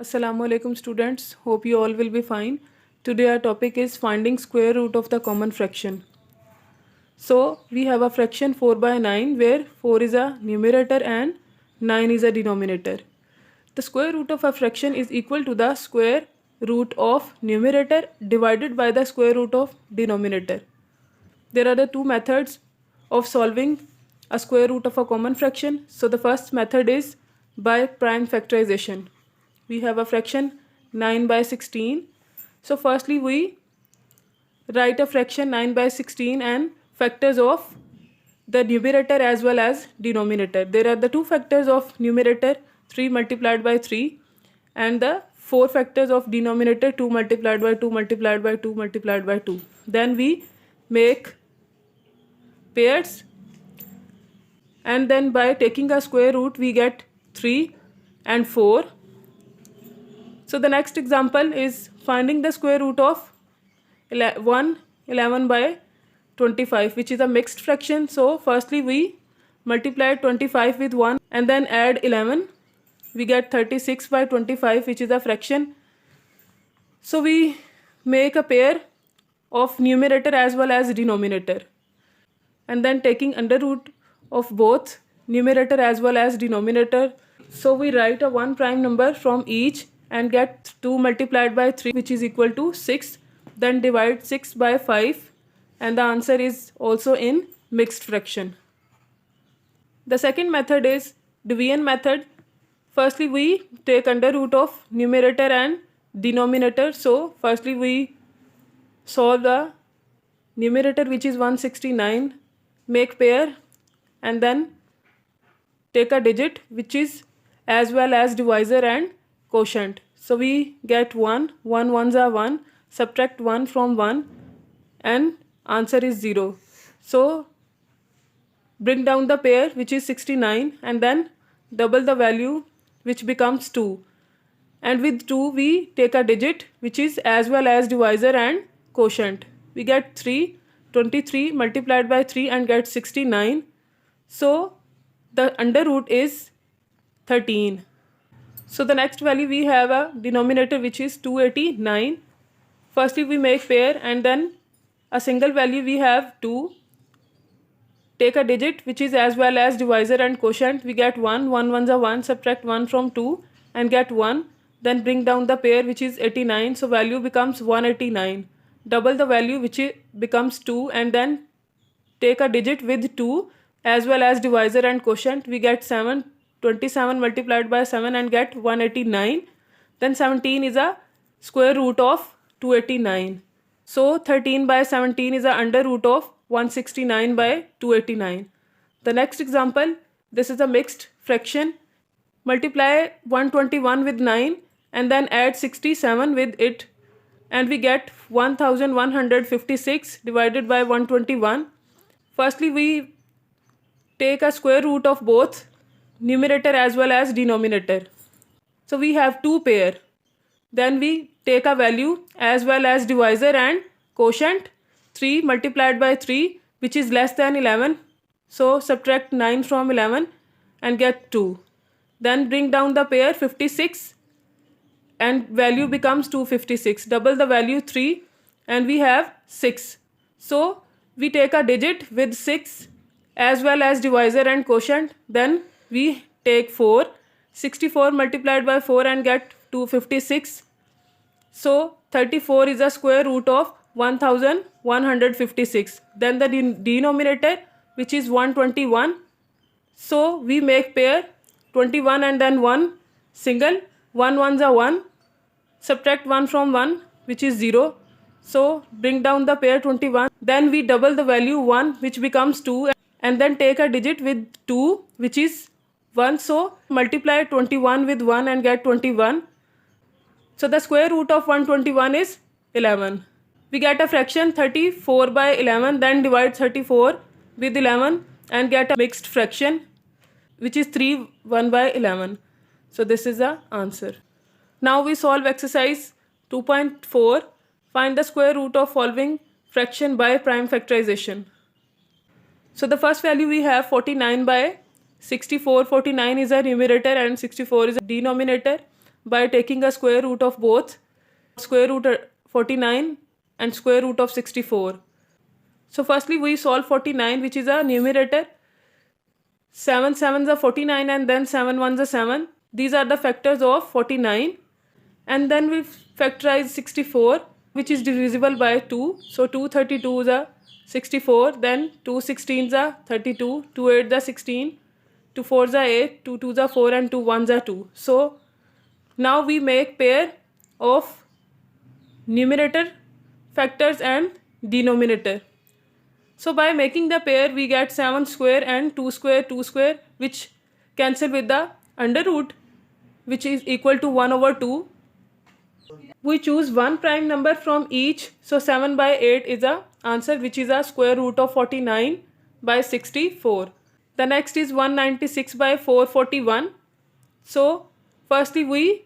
Assalamu alaikum students, hope you all will be fine. Today our topic is finding square root of the common fraction. So we have a fraction 4 by 9 where 4 is a numerator and 9 is a denominator. The square root of a fraction is equal to the square root of numerator divided by the square root of denominator. There are the two methods of solving a square root of a common fraction. So the first method is by prime factorization. We have a fraction 9 by 16. So firstly we write a fraction 9 by 16 and factors of the numerator as well as denominator. There are the two factors of numerator 3 multiplied by 3 and the four factors of denominator 2 multiplied by 2 multiplied by 2 multiplied by 2. Then we make pairs and then by taking a square root we get 3 and 4. So the next example is finding the square root of 11 by 25, which is a mixed fraction. So firstly we multiply 25 with 1 and then add 11. We get 36 by 25, which is a fraction. So we make a pair of numerator as well as denominator. And then taking under root of both numerator as well as denominator. So we write a one prime number from each and get 2 multiplied by 3, which is equal to 6. Then divide 6 by 5 and the answer is also in mixed fraction. The second method is division method. Firstly we take under root of numerator and denominator. So firstly we solve the numerator, which is 169, make pair and then take a digit which is as well as divisor and quotient. So we get 1 ones are 1, subtract 1 from 1 and answer is 0. So bring down the pair, which is 69, and then double the value, which becomes 2. And with 2 we take a digit which is as well as divisor and quotient. We get 23 multiplied by 3 and get 69. So the under root is 13. So the next value we have a denominator which is 289. Firstly we make pair and then a single value we have 2. Take a digit which is as well as divisor and quotient. We get 1 ones are 1, subtract 1 from 2 and get 1. Then bring down the pair, which is 89. So value becomes 189. Double the value, which becomes 2, and then take a digit with 2 as well as divisor and quotient. We get 7. 27 multiplied by 7 and get 189. Then 17 is a square root of 289. So 13 by 17 is a under root of 169 by 289. The next example, this is a mixed fraction. Multiply 121 with 9 and then add 67 with it and we get 1156 divided by 121. Firstly we take a square root of both numerator as well as denominator. So we have two pair. Then we take a value as well as divisor and quotient. 3 multiplied by 3, which is less than 11. So subtract 9 from 11 and get 2. Then bring down the pair 56 and value becomes 256. Double the value 3 and we have 6. So we take a digit with 6 as well as divisor and quotient. Then we take 4. 64 multiplied by 4 and get 256. So 34 is a square root of 1156. Then the denominator, which is 121. So we make pair 21 and then 1 single. 1 ones are 1. Subtract 1 from 1, which is 0. So bring down the pair 21. Then we double the value 1, which becomes 2, and then take a digit with 2, which is 1. So multiply 21 with 1 and get 21. So the square root of 121 is 11. We get a fraction 34 by 11, then divide 34 with 11 and get a mixed fraction, which is 1 by 11. So this is the answer. Now we solve exercise 2.4. Find the square root of following fraction by prime factorization. So the first value we have 49 by 64. 49 is a numerator and 64 is a denominator. by taking a square root of both square root 49 and square root of 64. So firstly we solve 49, which is a numerator. 7 sevens are 49 and then 7 ones are 7. These are the factors of 49. And then we factorize 64, which is divisible by 2. So 2 32s are 64, then 2 16s are 32, 2 8s are 16, 2 4s are 8, 2 2s are 4 and 2 1s are 2. So now we make pair of numerator factors and denominator. So by making the pair we get 7 square and 2 square, which cancel with the under root, which is equal to 1 over 2. We choose one prime number from each. So 7 by 8 is the answer, which is a square root of 49 by 64. The next is 196 by 441. So firstly we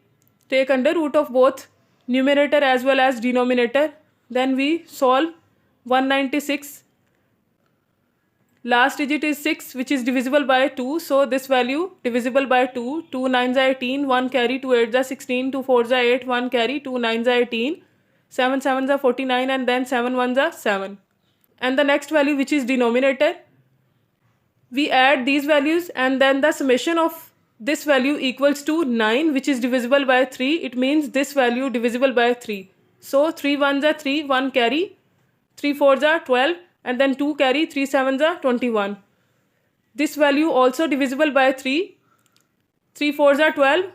take under root of both numerator as well as denominator. Then we solve 196. Last digit is 6, which is divisible by 2. So this value divisible by 2. 2 9s are 18, 1 carry, 2 8s are 16, 2 4s are 8, 1 carry, 2 9s are 18, 7 7s are 49 and then 7 1s are 7. And the next value, which is denominator, we add these values and then the summation of this value equals to 9, which is divisible by 3. It means this value divisible by 3. So 3 1s are 3, 1 carry, 3 4s are 12 and then 2 carry, 3 7s are 21. This value also divisible by 3. 3 4s are 12,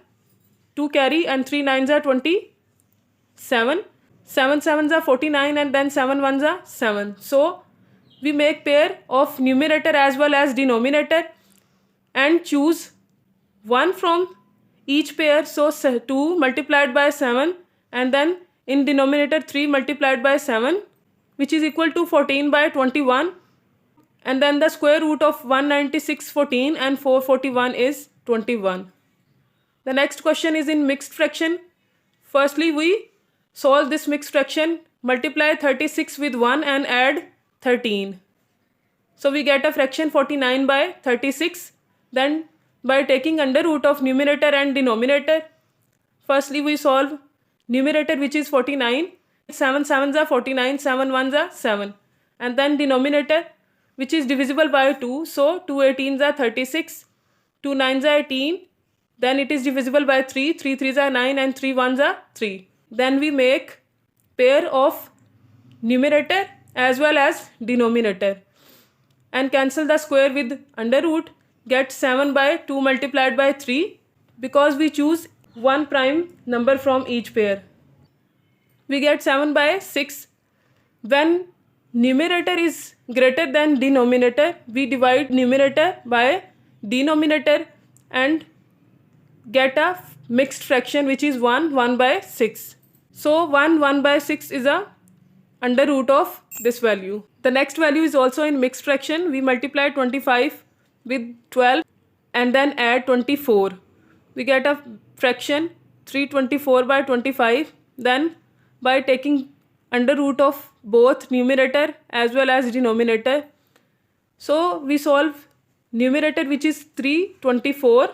2 carry and 3 9s are 27. 7 7s are 49 and then 7 1s are 7. So we make pair of numerator as well as denominator and choose one from each pair. So 2 multiplied by 7 and then in denominator 3 multiplied by 7, which is equal to 14 by 21, and then the square root of 196 14 and 441 is 21. The next question is in mixed fraction. Firstly we solve this mixed fraction, multiply 36 with 1 and add 13. So we get a fraction 49 by 36. Then by taking under root of numerator and denominator, firstly we solve numerator, which is 49. 7 7s are 49, 7 1s are 7. And then denominator, which is divisible by 2. So 2 18s are 36, 2 9s are 18. Then it is divisible by 3, 3 3s are 9 and 3 1s are 3. Then we make pair of numerator as well as denominator and cancel the square with under root, get 7 by 2 multiplied by 3 because we choose one prime number from each pair. We get 7 by 6. When numerator is greater than denominator, we divide numerator by denominator and get a mixed fraction, which is 1 1 by 6. So 1 1 by 6 is a under root of this value. The next value is also in mixed fraction. We multiply 25 with 12 and then add 24. We get a fraction 324 by 25. Then by taking under root of both numerator as well as denominator, so we solve numerator, which is 324.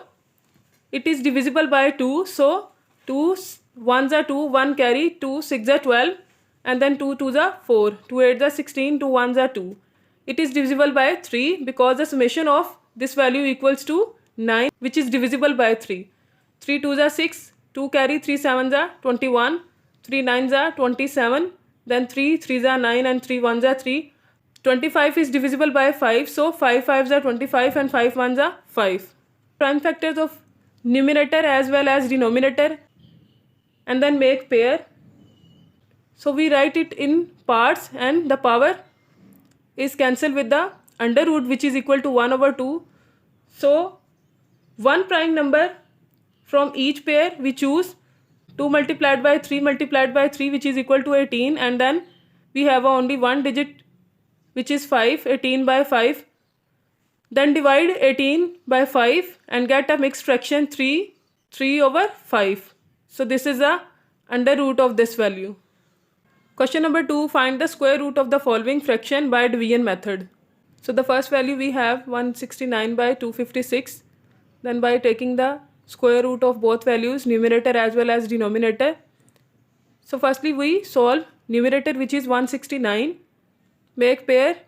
It is divisible by 2. So 2 1s are 2, 1 carry, 2 6 are 12 and then 2 2s are 4, 2 8s are 16, 2 1s are 2. It is divisible by 3 because the summation of this value equals to 9, which is divisible by 3. 3 2s are 6, 2 carry, 3 7s are 21, 3 9s are 27, then 3 3s are 9 and 3 1s are 3. 25 is divisible by 5, so 5 5s are 25 and 5 1s are 5. Prime factors of numerator as well as denominator and then make pair. So we write it in parts and the power is cancelled with the under root, which is equal to 1 over 2. So one prime number from each pair we choose. 2 multiplied by 3 multiplied by 3, which is equal to 18, and then we have only one digit, which is 5, 18 by 5. Then divide 18 by 5 and get a mixed fraction 3 over 5. So this is the under root of this value. Question number 2, find the square root of the following fraction by division method. So the first value we have 169 by 256. Then by taking the square root of both values, numerator as well as denominator. So firstly we solve numerator, which is 169, make pair,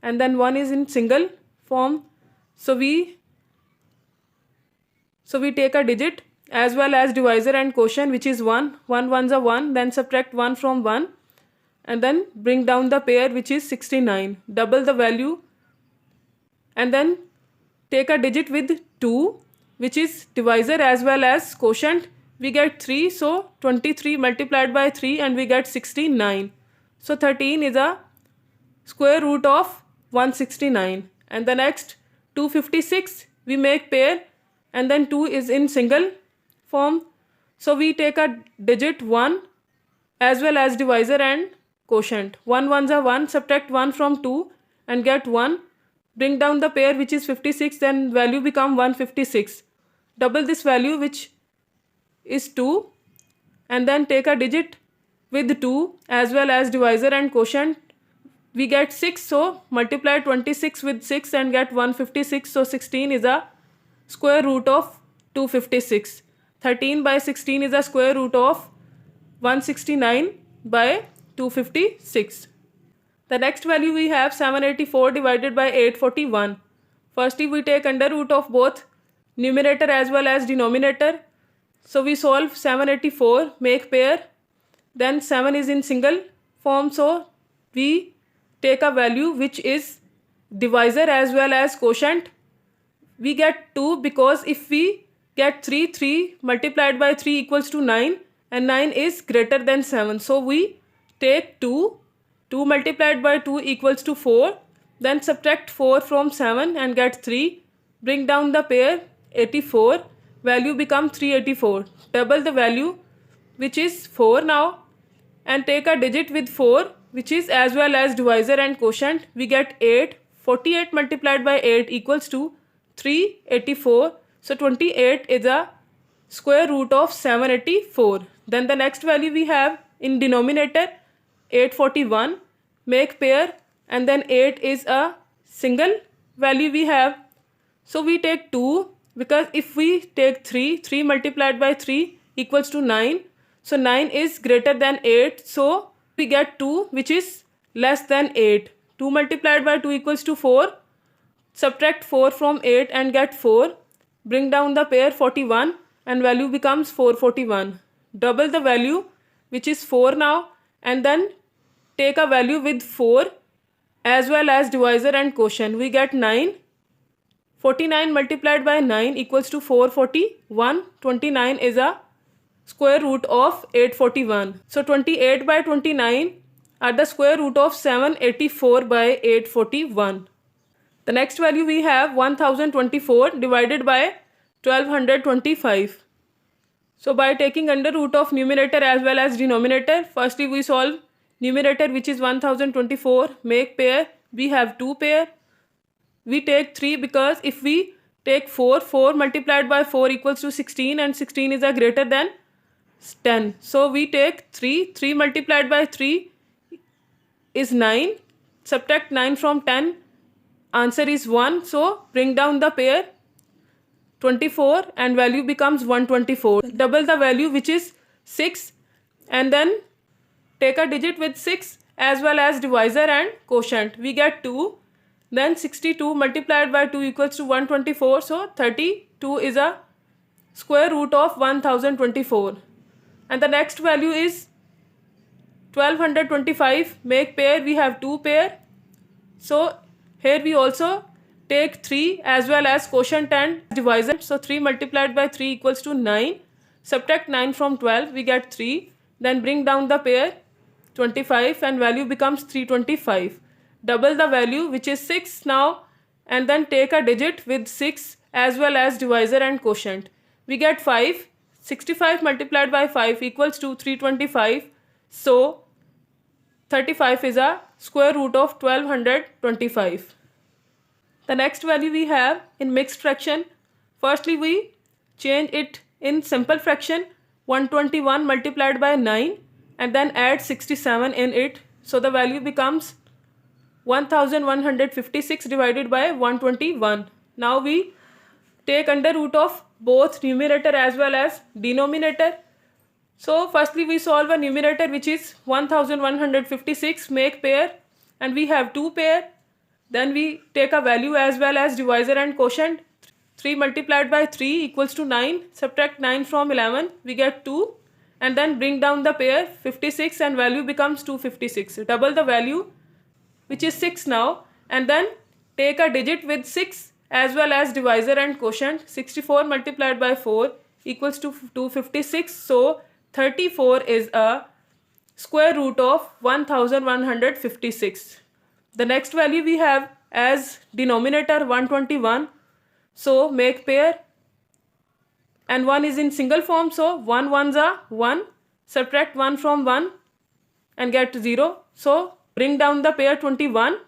and then 1 is in single form. So we take a digit as well as divisor and quotient, which is 1. 1 ones are 1, then subtract 1 from 1, and then bring down the pair, which is 69. Double the value and then take a digit with 2, which is divisor as well as quotient. We get 3, so 23 multiplied by 3 and we get 69. So 13 is a square root of 169. And the next 256 we make pair, and then 2 is in single form. So we take a digit 1 as well as divisor and quotient. 1 ones are 1, subtract 1 from 2 and get 1. Bring down the pair, which is 56, then value become 156. Double this value, which is 2, and then take a digit with 2 as well as divisor and quotient. We get 6, so multiply 26 with 6 and get 156. So 16 is a square root of 256. 13 by 16 is a square root of 169 by 256. The next value we have 784 divided by 841. Firstly we take under root of both numerator as well as denominator. So we solve 784, make pair, then 7 is in single form, so we take a value which is divisor as well as quotient. We get 2 because if we get 3, 3 multiplied by 3 equals to 9, and 9 is greater than 7. So we take 2, 2 multiplied by 2 equals to 4, then subtract 4 from 7 and get 3. Bring down the pair, 84, value become 384. Double the value, which is 4 now, and take a digit with 4, which is as well as divisor and quotient. We get 8. 48 multiplied by 8 equals to 384. So 28 is a square root of 784. Then the next value we have in denominator 841, make pair, and then 8 is a single value we have. So we take 2, because if we take 3, 3 multiplied by 3 equals to 9. So 9 is greater than 8. So we get 2, which is less than 8. 2 multiplied by 2 equals to 4. Subtract 4 from 8 and get 4. Bring down the pair, 41, and value becomes 441. Double the value, which is 4 now, and then take a value with 4 as well as divisor and quotient. We get 9. 49 multiplied by 9 equals to 441. 29 is a square root of 841. So 28 by 29 are the square root of 784 by 841. The next value we have 1024 divided by 1225. So by taking under root of numerator as well as denominator, firstly we solve numerator, which is 1024, make pair. We have 2 pair. We take 3 because if we take 4, 4 multiplied by 4 equals to 16, and 16 is a greater than 10. So we take 3, 3 multiplied by 3 is 9. Subtract 9 from 10, answer is 1. So bring down the pair, 24, and value becomes 124. Double the value, which is 6, and then take a digit with 6 as well as divisor and quotient. We get 2. Then 62 multiplied by 2 equals to 124. So 32 is a square root of 1024. And the next value is 1225, make pair. We have 2 pair. So here we also take 3 as well as quotient and divisor. So 3 multiplied by 3 equals to 9. Subtract 9 from 12, we get 3. Then bring down the pair, 25, and value becomes 325. Double the value, which is 6 now, and then take a digit with 6 as well as divisor and quotient. We get 5. 65 multiplied by 5 equals to 325. So 35 is a square root of 1225. The next value we have in mixed fraction. Firstly we change it in simple fraction, 121 multiplied by 9, and then add 67 in it. So the value becomes 1156 divided by 121. Now we take under root of both numerator as well as denominator. So firstly we solve a numerator which is 1156, make pair, and we have two pair. Then we take a value as well as divisor and quotient. 3 multiplied by 3 equals to 9. Subtract 9 from 11, we get 2. And then bring down the pair 56 and value becomes 256. Double the value, which is 6 now. And then take a digit with 6 as well as divisor and quotient. 64 multiplied by 4 equals to 256. So 34 is a square root of 1156. The next value we have as denominator 121. So make pair, and 1 is in single form, so 1 ones are 1. Subtract 1 from 1 and get 0. So bring down the pair 21.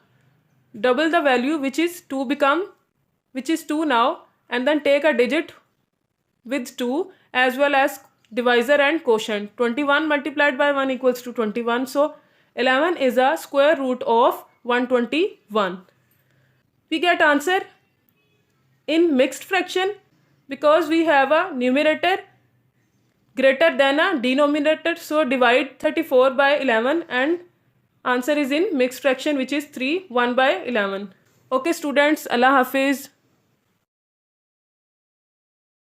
Double the value, which is 2 now, and then take a digit with 2 as well as divisor and quotient. 21 multiplied by 1 equals to 21. So 11 is a square root of 121. We get answer in mixed fraction because we have a numerator greater than a denominator. So divide 34 by 11 and answer is in mixed fraction, which is 3 1 by 11. Okay students, Allah Hafiz.